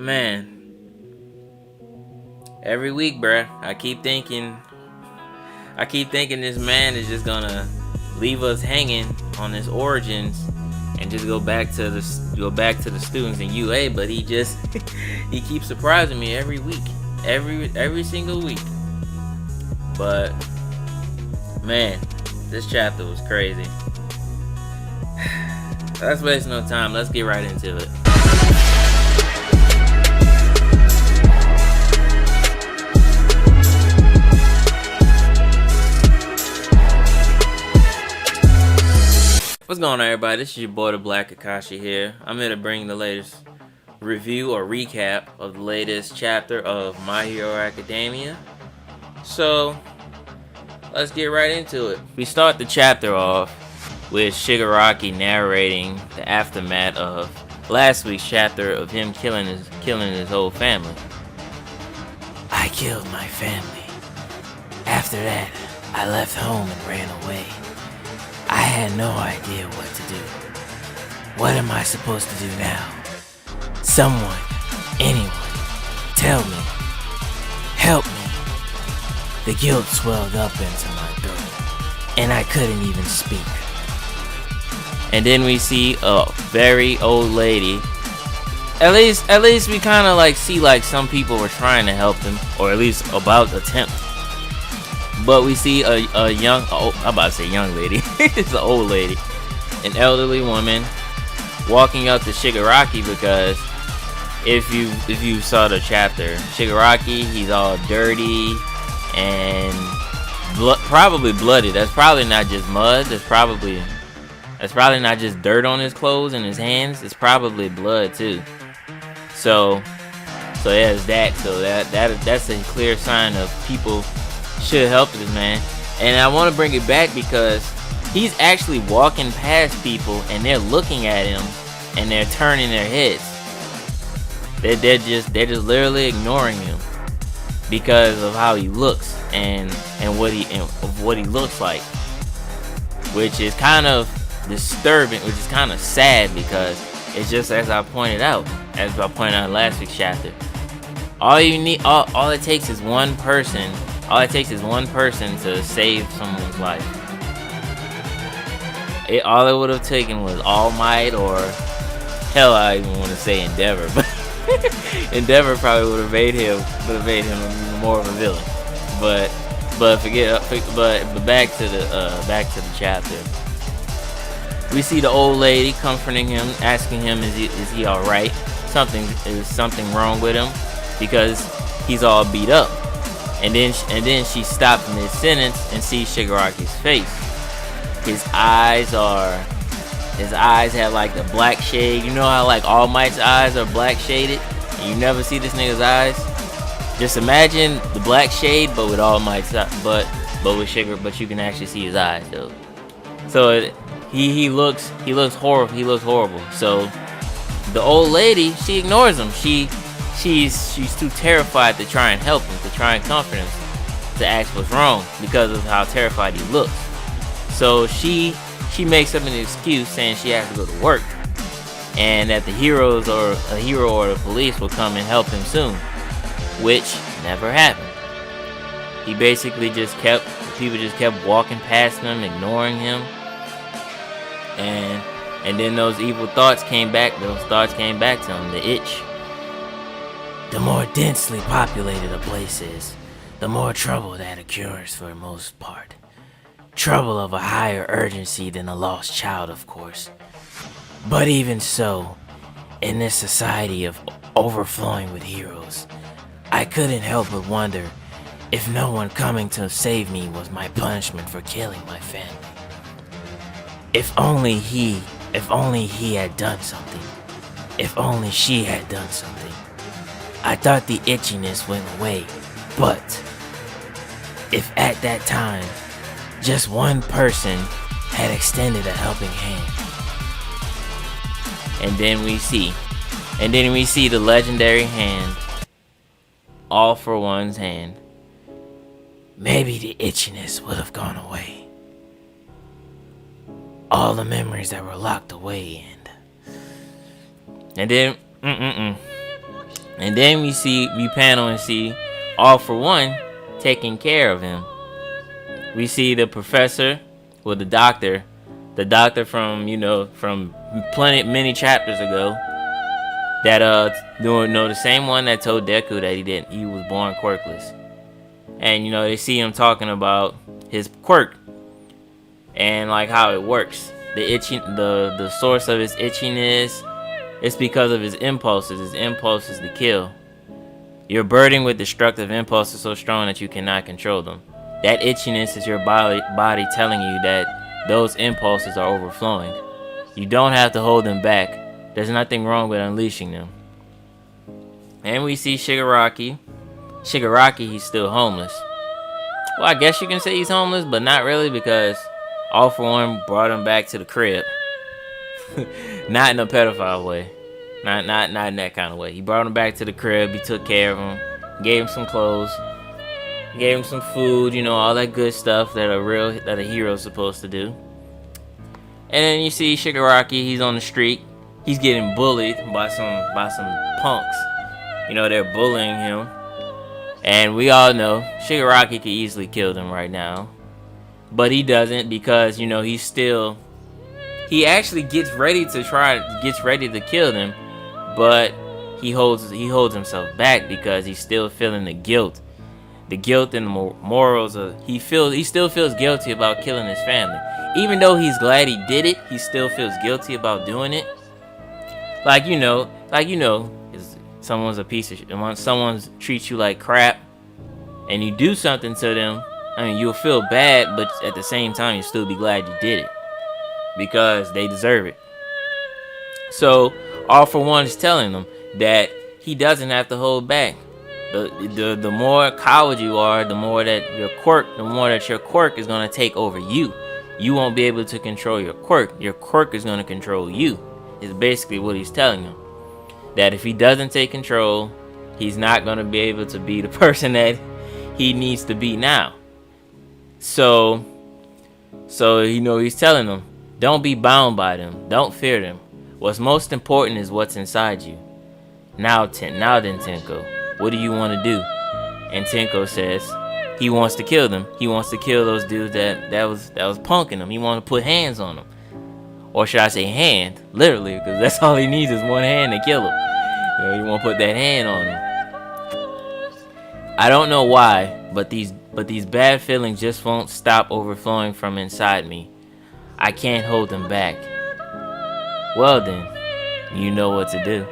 Man, every week, bruh, I keep thinking this man is just gonna leave us hanging on his origins and just go back to the students in UA, but he just he keeps surprising me every week, every single week. But man, this chapter was crazy. Let's waste no time. Let's get right into it. What's going on, everybody? This is your boy, the Black Akashi here. I'm here to bring the latest review or recap of the latest chapter of My Hero Academia. So, let's get right into it. We start the chapter off with Shigaraki narrating the aftermath of last week's chapter of him killing his whole family. I killed my family. After that, I left home and ran away. I had no idea what to do. What am I supposed to do now? Someone, anyone, tell me. Help me. The guilt swelled up into my throat, and I couldn't even speak. And then we see a very old lady. At least we kind of see some people were trying to help him, or at least about to attempt. But we see a young, I'm about to say young lady. It's an old lady, an elderly woman, walking up to Shigaraki because if you saw the chapter, Shigaraki, he's all dirty and probably bloody. That's probably not just mud. That's probably not just dirt on his clothes and his hands. It's probably blood too. So yeah, it's that. So that's a clear sign of people should help this man. And I want to bring it back because he's actually walking past people and they're looking at him and they're turning their heads. They're just literally ignoring him because of how he looks and what he looks like, which is kind of disturbing, which is kind of sad because it's just as I pointed out in last week's chapter. All it takes is one person. All it takes is one person to save someone's life. All it would have taken was All Might, or hell, I even want to say Endeavor, but Endeavor probably would have made him more of a villain. But back to the chapter. We see the old lady comforting him, asking him, is he all right? Is something wrong with him? Because he's all beat up. And then she stopped in mid-sentence and sees Shigaraki's face. His eyes have the black shade. You know how All Might's eyes are black shaded? And you never see this nigga's eyes? Just imagine the black shade, but with All Might's but with Shigar, but you can actually see his eyes though. So he looks horrible. He looks horrible. So the old lady, she ignores him. She's too terrified to try and help him, to try and comfort him, to ask what's wrong because of how terrified he looks. So she makes up an excuse saying she has to go to work, and that a hero or the police will come and help him soon, which never happened. He basically people just kept walking past him, ignoring him, and then those evil thoughts came back. Those thoughts came back to him. The itch. The more densely populated a place is, the more trouble that occurs for the most part. Trouble of a higher urgency than a lost child, of course. But even so, in this society of overflowing with heroes, I couldn't help but wonder if no one coming to save me was my punishment for killing my family. If only he had done something. If only she had done something. I thought the itchiness went away, but if at that time just one person had extended a helping hand. And then we see the legendary hand, All for One's hand. Maybe the itchiness would have gone away. All the memories that were locked away and then And then we panel and see All For One taking care of him. We see the professor, well, the doctor from many chapters ago, that the same one that told Deku that he was born quirkless. And they see him talking about his quirk and like how it works. The source of his itchiness, it's because of his impulses. His impulse is to kill. You're burdened with destructive impulses so strong that you cannot control them. That itchiness is your body telling you that those impulses are overflowing. You don't have to hold them back. There's nothing wrong with unleashing them. And we see Shigaraki. Shigaraki, he's still homeless. Well, I guess you can say he's homeless, but not really, because All For One brought him back to the crib. Not in a pedophile way. Not in that kind of way. He brought him back to the crib. He took care of him. Gave him some clothes. Gave him some food. All that good stuff that a hero's supposed to do. And then you see Shigaraki. He's on the street. He's getting bullied by some punks. They're bullying him. And we all know Shigaraki could easily kill them right now. But he doesn't, because he actually gets ready to kill them, but he holds himself back because he's still feeling the guilt and the morals of he still feels guilty about killing his family. Even though he's glad he did it, he still feels guilty about doing it. Someone's a piece of shit. When someone treats you like crap and you do something to them, you'll feel bad, but at the same time, you'll still be glad you did it because they deserve it. So, All For One is telling them that he doesn't have to hold back. The more coward you are, the more that your quirk is going to take over you. You won't be able to control your quirk. Your quirk is going to control you. Is basically what he's telling them. That if he doesn't take control, he's not going to be able to be the person that he needs to be now. So he's telling them, don't be bound by them. Don't fear them. What's most important is what's inside you. Now then, Tenko, what do you want to do? And Tenko says he wants to kill them. He wants to kill those dudes that was punking him. He wants to put hands on them. Or should I say hand, literally, because that's all he needs is one hand to kill him. You want to put that hand on him. I don't know why, but these bad feelings just won't stop overflowing from inside me. I can't hold them back. Well then, you know what to do.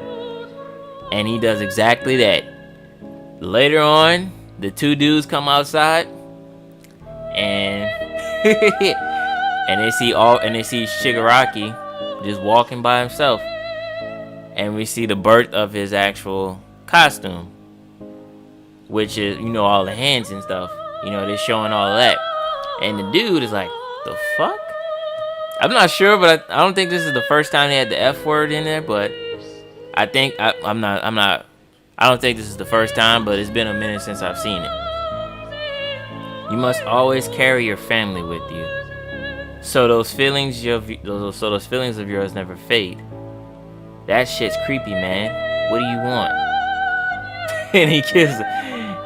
And he does exactly that. Later on, the two dudes come outside, and and they see Shigaraki just walking by himself, and we see the birth of his actual costume, which is all the hands and stuff. They're showing all of that, and the dude is like, the fuck? I'm not sure, but I don't think this is the first time they had the F word in there, but I think I don't think this is the first time, but it's been a minute since I've seen it. You must always carry your family with you, so those feelings of yours never fade. That shit's creepy, man. What do you want? And he kills him.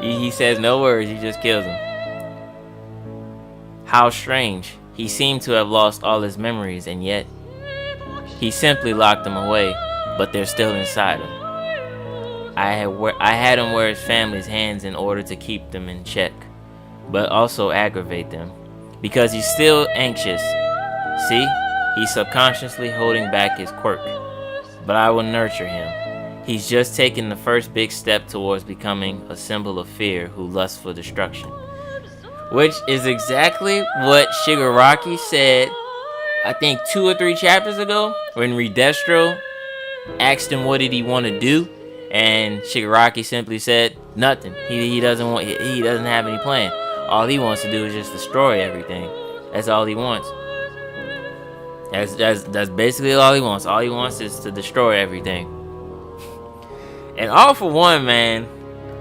He says no words. He just kills him. How strange. He seemed to have lost all his memories, and yet he simply locked them away, but they're still inside him. I had him wear his family's hands in order to keep them in check, but also aggravate them, because he's still anxious. See, he's subconsciously holding back his quirk, but I will nurture him. He's just taken the first big step towards becoming a symbol of fear who lusts for destruction. Which is exactly what Shigaraki said, I think 2 or 3 chapters ago, when Redestro asked him what did he want to do, and Shigaraki simply said nothing. He doesn't have any plan. All he wants to do is just destroy everything. That's all he wants. That's basically all he wants. All he wants is to destroy everything. And All For One, man,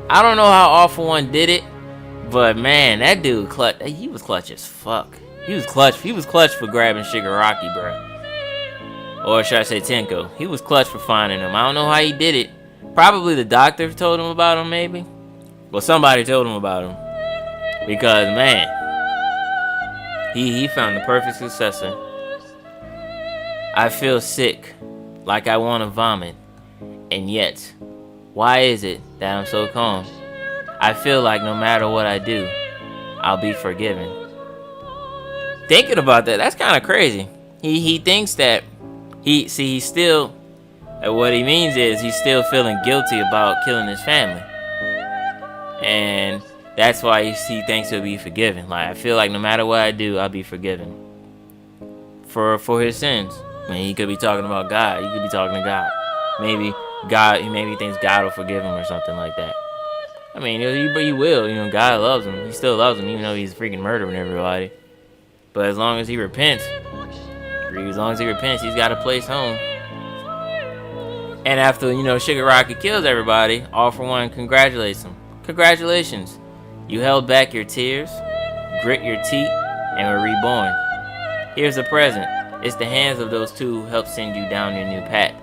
I don't know how All For One did it, but man, that dude he was clutch as fuck. He was clutch for grabbing Shigaraki, bro. Or should I say Tenko? He was clutch for finding him. I don't know how he did it, Probably the doctor told him about him, maybe. Well, somebody told him about him. Because, man, he found the perfect successor. I feel sick, like I want to vomit. And yet, why is it that I'm so calm? I feel like no matter what I do, I'll be forgiven. Thinking about that, that's kind of crazy. He thinks that he's still, what he means is he's still feeling guilty about killing his family. And that's why he thinks he'll be forgiven. Like, I feel like no matter what I do, I'll be forgiven for his sins. I mean, he could be talking about God. He could be talking to God. Maybe he thinks God will forgive him or something like that. I mean, he will. You know, God loves him. He still loves him, even though he's freaking murdering everybody. But as long as he repents, he's got a place home. And after, Shigaraki kills everybody, All For One congratulates him. Congratulations. You held back your tears, grit your teeth, and were reborn. Here's a present. It's the hands of those two who helped send you down your new path.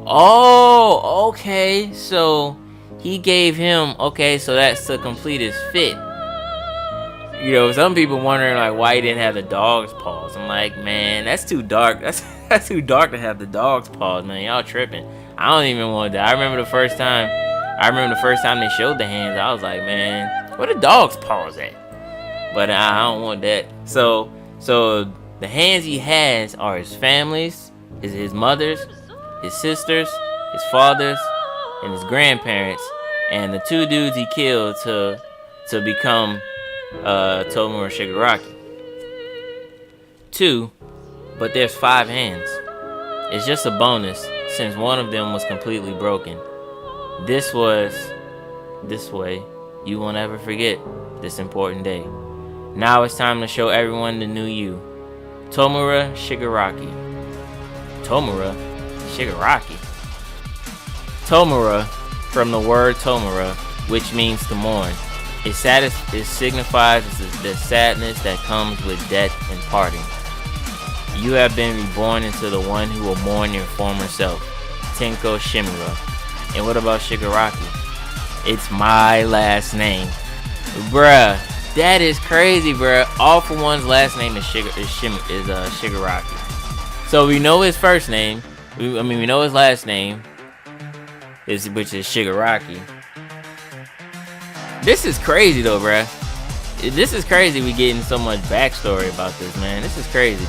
Oh, okay. So he gave him, so that's to complete his fit. Some people wondering like why he didn't have the dog's paws. I'm like, man, that's too dark. That's too dark to have the dog's paws, man. Y'all tripping. I don't even want that. I remember the first time they showed the hands, I was like, man, where the dog's paws at? But I don't want that. So the hands he has are his family's, his mother's, his sisters, his father's, and his grandparents, and the two dudes he killed to become Tomura Shigaraki. 2, but there's 5 hands. It's just a bonus since one of them was completely broken. This way, you won't ever forget this important day. Now it's time to show everyone the new you. Tomura Shigaraki. Tomura Shigaraki. Tomura, from the word Tomura, which means to mourn. It signifies the sadness that comes with death and parting. You have been reborn into the one who will mourn your former self, Tenko Shimura. And what about Shigaraki? It's my last name. Bruh, that is crazy, bruh. All For One's last name is Shigaraki. So we know his first name. We know his last name, which is Shigaraki. This is crazy though, bruh. This is crazy. We getting so much backstory about this, man. This is crazy.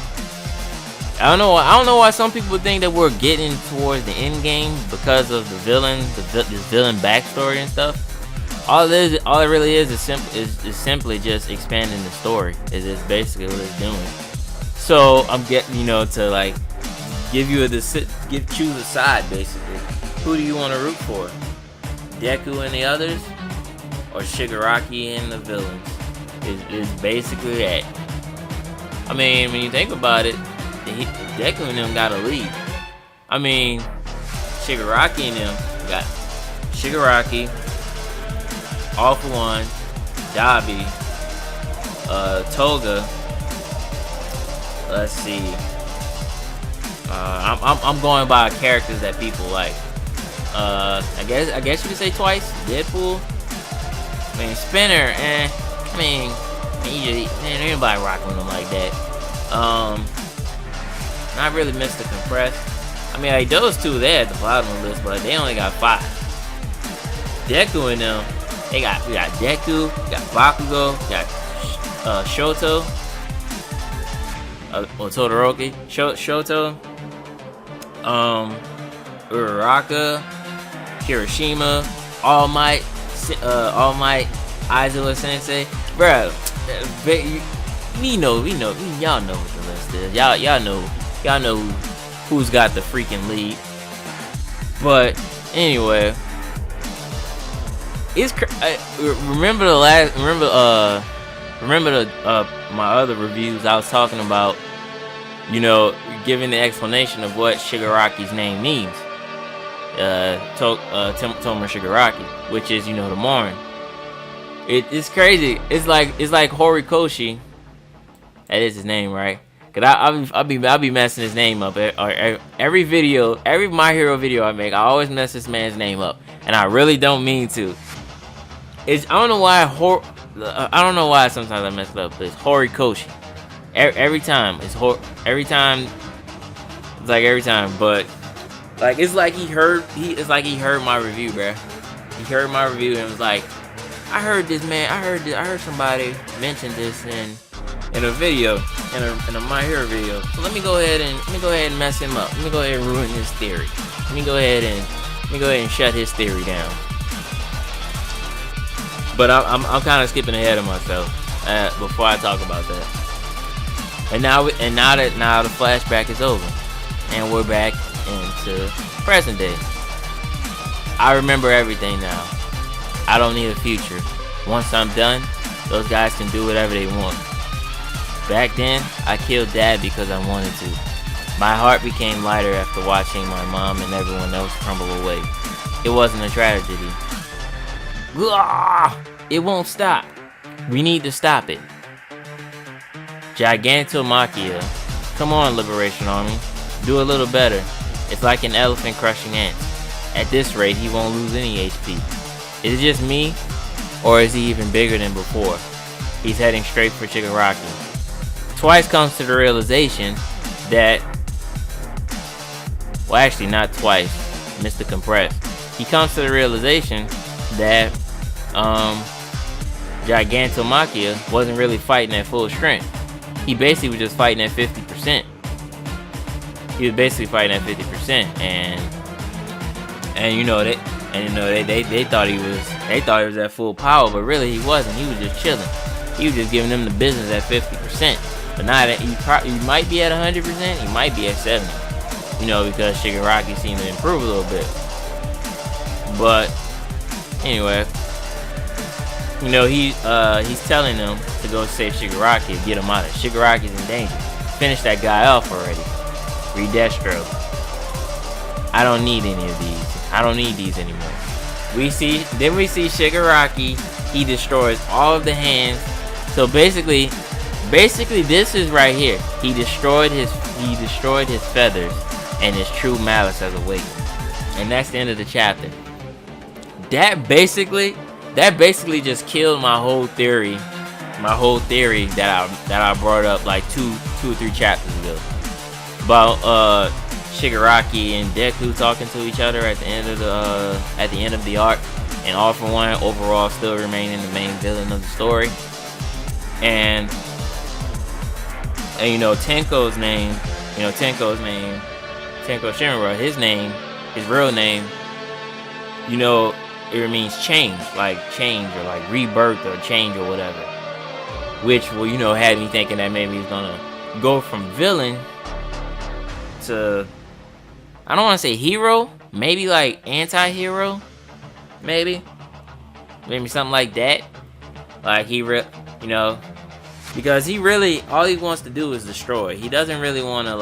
I don't know why some people think that we're getting towards the end game because of the villain, this villain backstory and stuff. All it really is simply just expanding the story. Is basically what it's doing. So I'm getting to like give you choose a side basically. Who do you want to root for? Deku and the others, or Shigaraki and the villains? Is basically that. I mean, when you think about it, Deku and them got a lead. I mean, Shigaraki and them got Shigaraki, All For One, Dabi, Toga. Let's see. I'm going by characters that people like. I guess you could say twice. Deadpool. I mean, Spinner. Anybody rocking with them like that. Not really Mr. Compressed. I mean, like those two there at the bottom of the list, but they only got 5. Deku and them, we got Deku, we got Bakugo, we got Shoto, or Todoroki, Shoto, Uraraka, Kirishima, All Might, Aizawa Sensei, bro. Y'all know what the list is. Y'all know who's got the freaking lead. But anyway, remember my other reviews. I was talking about, giving the explanation of what Shigaraki's name means. Tomura Shigaraki, which is the mourn. It's crazy. It's like Horikoshi. That is his name, right? Cause I'll be messing his name up. Every My Hero video I make, I always mess this man's name up. and I really don't mean to. I don't know why I don't know why sometimes I mess it up, but it's Horikoshi. Every time it's every time it's like every time, but like it's like he heard my review, bruh. He heard my review and was like, I heard this, man. I heard somebody mention this in a video, in a My Hero video. So let me go ahead and mess him up. Let me go ahead and ruin his theory. Let me go ahead and shut his theory down. But I'm kind of skipping ahead of myself before I talk about that. And now the flashback is over, and we're back into present day. I remember everything now. I don't need a future. Once I'm done, those guys can do whatever they want. Back then, I killed Dad because I wanted to. My heart became lighter after watching my mom and everyone else crumble away. It wasn't a tragedy. It won't stop. We need to stop it. Gigantomachia. Come on, Liberation Army. Do a little better. It's like an elephant crushing ants. At this rate, he won't lose any HP. Is it just me? Or is he even bigger than before? He's heading straight for Shigaraki. Twice comes to the realization that... Well, actually, not twice. Mr. Compressed. He comes to the realization that Gigantomachia wasn't really fighting at full strength. He basically was just fighting at 50%. He was basically fighting at 50%, and they thought he was at full power, but really he wasn't. He was just chilling. He was just giving them the business at 50%. But now that he might be at 100%, he might be at 70%. Because Shigaraki seemed to improve a little bit. But anyway, he's telling them to go save Shigaraki and get him out of it. Shigaraki's in danger. Finish that guy off already. Read Destro. I don't need any of these. I don't need these anymore. We see Shigaraki. He destroys all of the hands. So basically this is right here. He destroyed his feathers, and his true malice has awakened. And that's the end of the chapter. That basically just killed my whole theory. My whole theory that I brought up like two or three chapters ago about Shigaraki and Deku talking to each other at the end of the arc, and All For One overall still remaining the main villain of the story. And Tenko's name, Tenko Shinra, his real name, it means change or like rebirth or change or whatever. Which had me thinking that maybe he's gonna go from villain to, I don't want to say hero, maybe like anti-hero, maybe something like that. Like because he really, all he wants to do is destroy. He doesn't really want to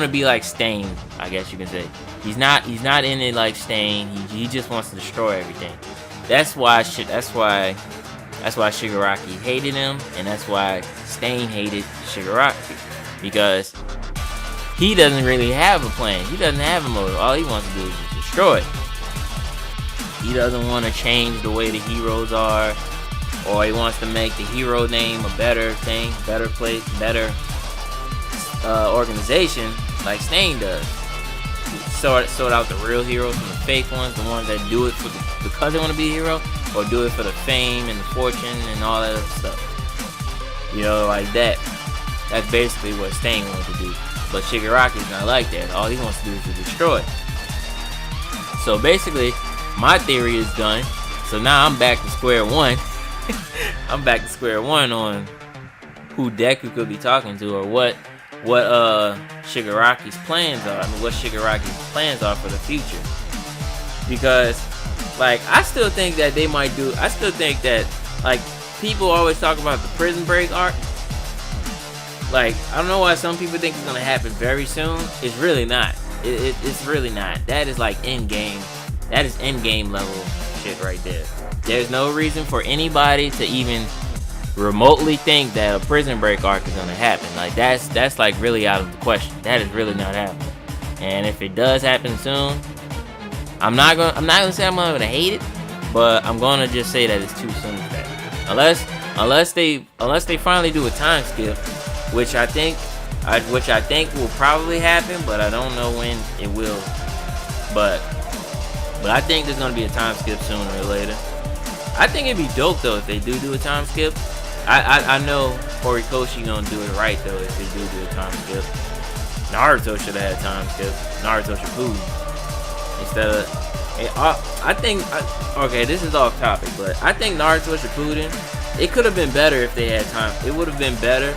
be like Stain, I guess you can say. He's not in it like Stain. He just wants to destroy everything. That's why Shigaraki hated him, and that's why Stain hated Shigaraki, because he doesn't really have a plan. He doesn't have a motive. All he wants to do is just destroy it. He doesn't want to change the way the heroes are, or he wants to make the hero name a better thing, better place, better organization like Stain does. Sort out the real heroes from the fake ones, the ones that do it because they want to be a hero, or do it for the fame and the fortune and all that other stuff. Like that. That's basically what Stain wants to do. But Shigaraki's not like that. All he wants to do is to destroy. So basically, my theory is done. So now I'm back to square one. I'm back to square one on who Deku could be talking to, or what Shigaraki's plans are. What Shigaraki's plans are for the future. Because, I still think that they might do. I still think that, people always talk about the Prison Break arc. I don't know why some people think it's gonna happen very soon. It's really not. It's really not. That is end game. That is end game level shit right there. There's no reason for anybody to even remotely think that a Prison Break arc is gonna happen. That's really out of the question. That is really not happening. And if it does happen soon, I'm not gonna say I'm gonna hate it, but I'm gonna just say that it's too soon for that. Unless they finally do a time skip, which I think will probably happen, but I don't know when it will. But I think there's gonna be a time skip sooner or later. I think it'd be dope though if they do a time skip. I know Horikoshi gonna do it right though if they do a time skip. Naruto should have had time skip. Naruto Shippuden instead of. I think okay, this is off topic, but I think Naruto Shippuden, it could have been better if they had time. It would have been better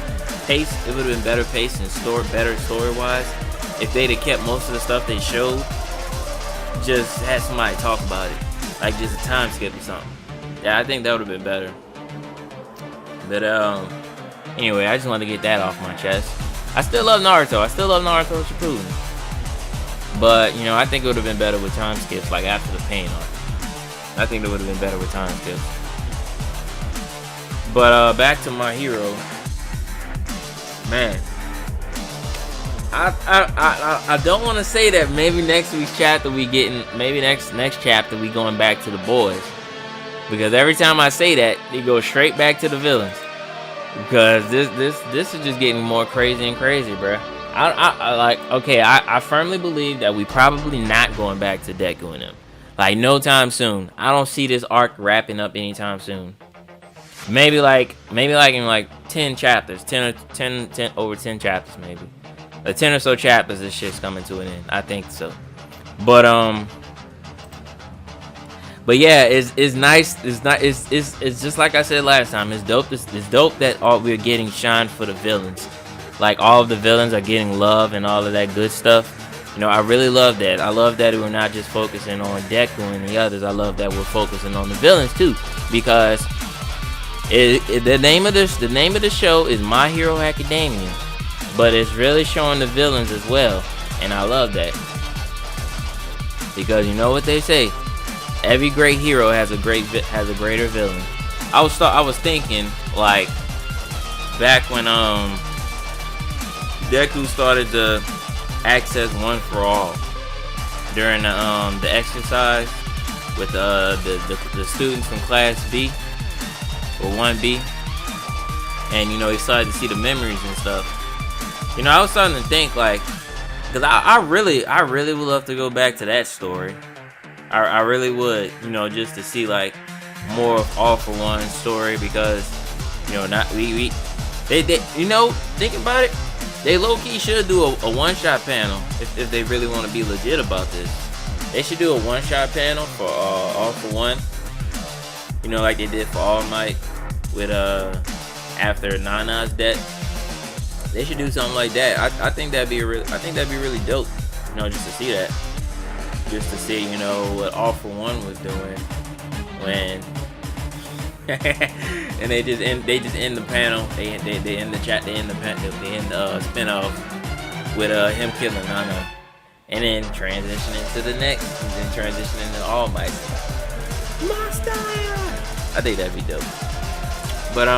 paced. It would have been better paced and better story wise if they'd have kept most of the stuff they showed. Just had somebody talk about it, like just a time skip or something. Yeah, I think that would have been better. But anyway, I just wanted to get that off my chest. I still love Naruto. I still love Naruto Shippuden. But you know, I think it would have been better with time skips, like after the pain arc. I think it would have been better with time skips. But back to My Hero. Man, I don't want to say that maybe next week's chapter maybe next chapter we going back to the boys, because every time I say that they go straight back to the villains, because this is just getting more crazy and crazy, bruh. I firmly believe that we probably not going back to Deku and them, like no time soon. I don't see this arc wrapping up anytime soon. Maybe in like 10 chapters, 10 over 10 chapters maybe. 10 or so chapters, this shit's coming to an end. I think so. But yeah, it's nice. It's just like I said last time. It's dope. It's dope that we're getting shine for the villains. Like all of the villains are getting love and all of that good stuff. You know, I really love that. I love that we're not just focusing on Deku and the others. I love that we're focusing on the villains too, because the name of the show is My Hero Academia. But it's really showing the villains as well, and I love that, because you know what they say: every great hero has a greater villain. I was thinking, like, back when Deku started to access One for All during the exercise with the students from Class B or 1B, and you know he started to see the memories and stuff. You know, I was starting to think, like, because I really would love to go back to that story. I really would, you know, just to see like more of All for One story, because you know, they you know, think about it, they low key should do a one shot panel if they really want to be legit about this. They should do a one shot panel for All for One. You know, like they did for All Might with after Nana's death. They should do something like that. I think that'd be really dope. You know, just to see that, just to see, you know, what All for One was doing when, and they just end the panel. They end the chat. They end the spinoff with him killing Nana, and then transitioning to the next, and then transitioning to All Might. Monster. I think that'd be dope. But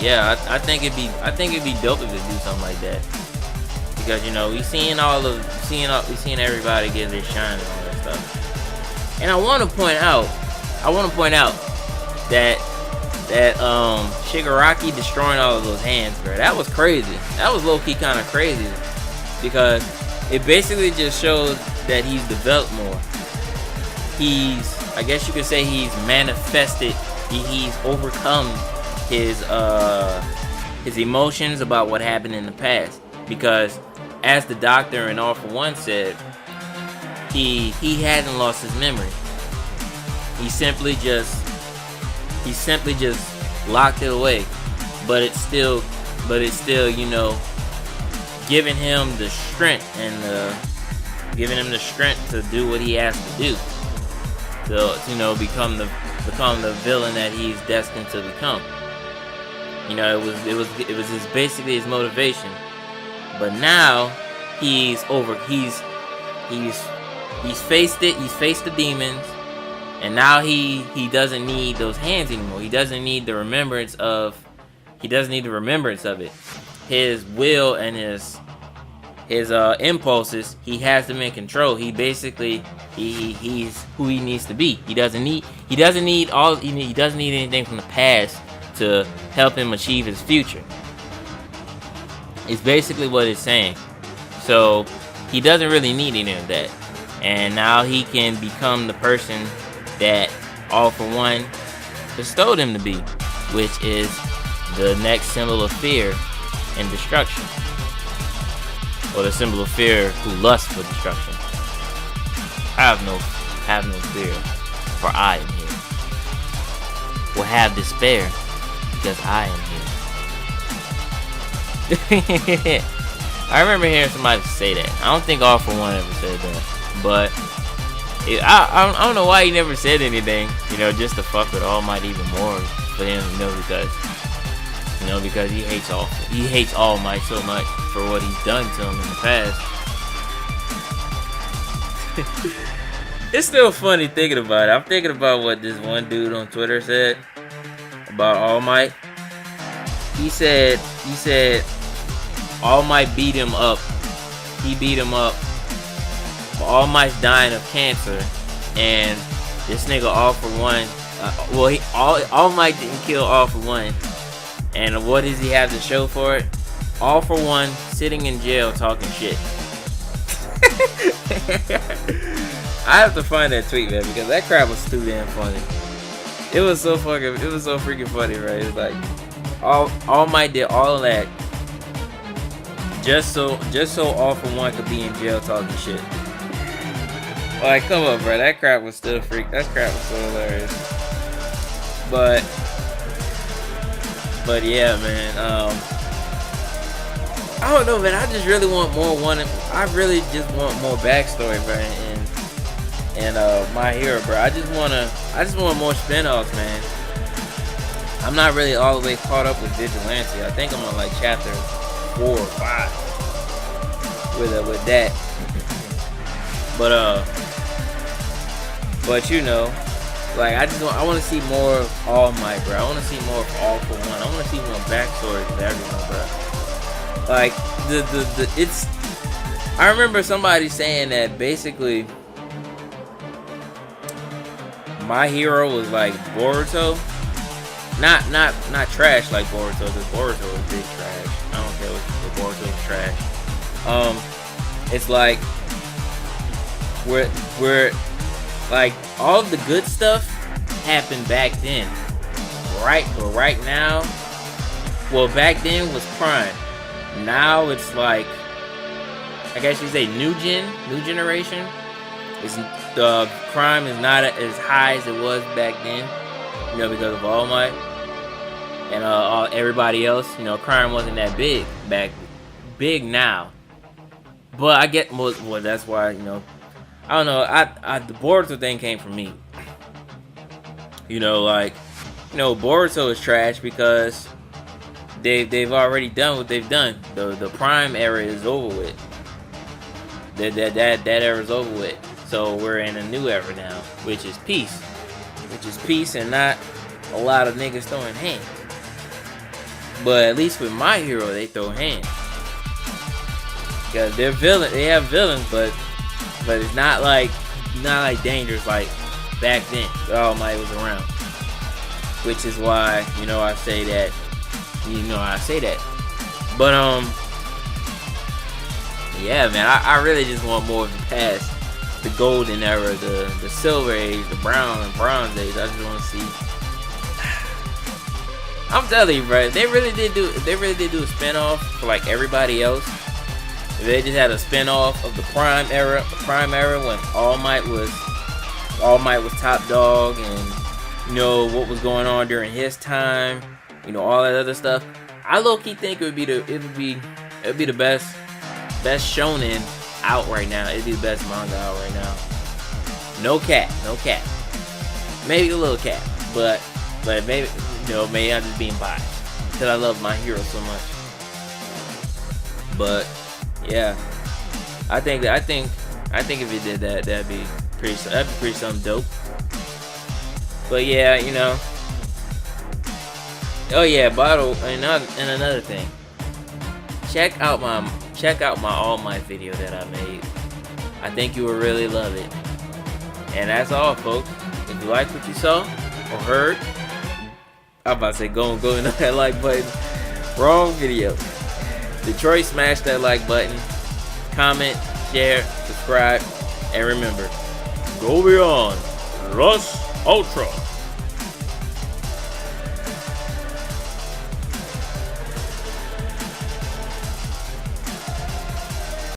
yeah, I think it'd be dope if they do something like that, because you know we seeing everybody get their shine and all that stuff. And I want to point out that Shigaraki destroying all of those hands, bro. That was crazy. That was low key kind of crazy, because it basically just shows that he's developed more. I guess you could say he's manifested. He's overcome his emotions about what happened in the past, because as the doctor in All for One said, he hasn't lost his memory. He simply just locked it away, but it's still, you know, giving him the strength to do what he has to do, to, you know, become the villain that he's destined to become. You know, it was basically his motivation. But now he's faced it. He's faced the demons, and now he doesn't need those hands anymore. He doesn't need the remembrance of it. His will and his impulses, he has them in control. He basically he's who he needs to be. He doesn't need anything from the past to help him achieve his future. It's basically what it's saying. So he doesn't really need any of that. And now he can become the person that All For One bestowed him to be, which is the next symbol of fear and destruction. Or the symbol of fear who lusts for destruction. Have no fear, for I am here. Will have despair, because I am here. I remember hearing somebody say that. I don't think All For One ever said that, but I don't know why he never said anything. Just to fuck with All Might even more for him. Because he hates All Might so much for what he's done to him in the past. It's still funny thinking about it. I'm thinking about what this one dude on Twitter said about All Might. He said All Might beat him up. He beat him up. All Might's dying of cancer, and this nigga All For One. All Might didn't kill All For One, and what does he have to show for it? All For One sitting in jail talking shit. I have to find that tweet, man, because that crap was too damn funny. It was so freaking funny, right? It's like All Might did all of that just so All For One could be in jail talking shit. Like, come on, bro. That crap was so hilarious. But yeah, man. I don't know, man. I just really want more I really just want more backstory, bro. And My Hero, bro. I just want more spin-offs, man. I'm not really all the way caught up with Vigilante. I think I'm on like chapter 4 or 5 with that. But like I want to see more of All Might, bro. I want to see more of All For One. I want to see more backstories of everyone, bro. Like I remember somebody saying that basically My Hero was like Boruto. Not trash like Boruto, because Boruto was big trash. I don't care if Boruto was trash. It's like where like all of the good stuff happened back then. Right now, well, back then was Prime. Now it's like, I guess you say new generation. The crime is not as high as it was back then, because of All Might and everybody else. Crime wasn't that big now. But I get well. That's why I don't know. The Boruto thing came from me. Boruto is trash because they've already done what they've done. The Prime era is over with. That era is over with. So we're in a new era now, which is peace. And not a lot of niggas throwing hands. But at least with My Hero, they throw hands. Because they have villains, but it's not like dangerous like back then. All Might was around. Which is why, I say that. But yeah, man, I really just want more of the past. The golden era, the silver age, the brown and bronze age. I just want to see. I'm telling you, bro, they really did do a spinoff for like everybody else. If they just had a spinoff of the Prime era when All Might was top dog, and what was going on during his time, all that other stuff. I low-key think it would be the best shonen out right now. It'd be the best manga out right now. No cap. Maybe a little cap, but maybe maybe I'm just being biased because I love My Hero so much. But yeah, I think if it did that, that'd be pretty something dope. But yeah, oh yeah, and another thing. Check out check out my All Might video that I made. I think you will really love it. And that's all, folks. If you like what you saw or heard, I'm about to say go and hit that like button. Wrong video. Detroit, smash that like button. Comment, share, subscribe, and remember, go beyond Rush Ultra.